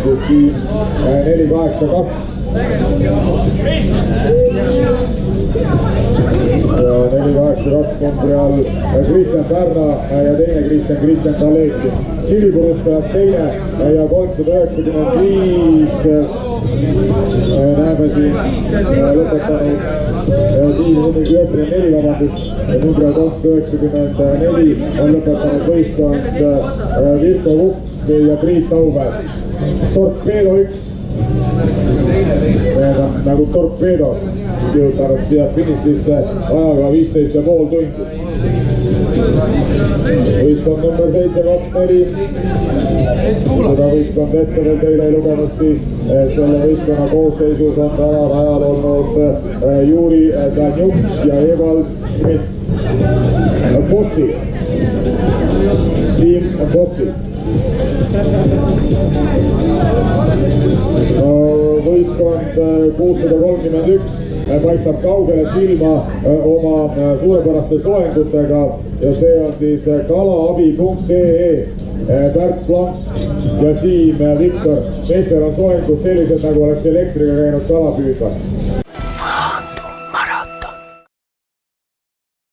siis tiim 482. ja 482 numbri all Kristjan Pärna ja teine Kristjan Kaleti. Sivipurustajad teine ja 395 näeme siin lõpetanud tiimi number 94, vabandust, number 394 on lõpetanud võistkond Virko Vukk ja Priit Aumäe. Torpeedo 1 nagu torpeedo jõudnud siia finišisse ajaga 15,5 tundi. Võistkond number 724. Seda võistkond ette veel teile ei lugenud, siis selle võistkonna koosseisus on rajal olnud Juri Danjuk ja Evald Schmidt. Bossi. Tiim Bossi. Võistkond 631 paistab kaugele silma oma suurepäraste soengutega ja see on siis kalaabi.ee. Pärt Plants ja Siim Viktor. Meestel on soengud sellised, nagu oleks elektriga käinud kala püüdmas.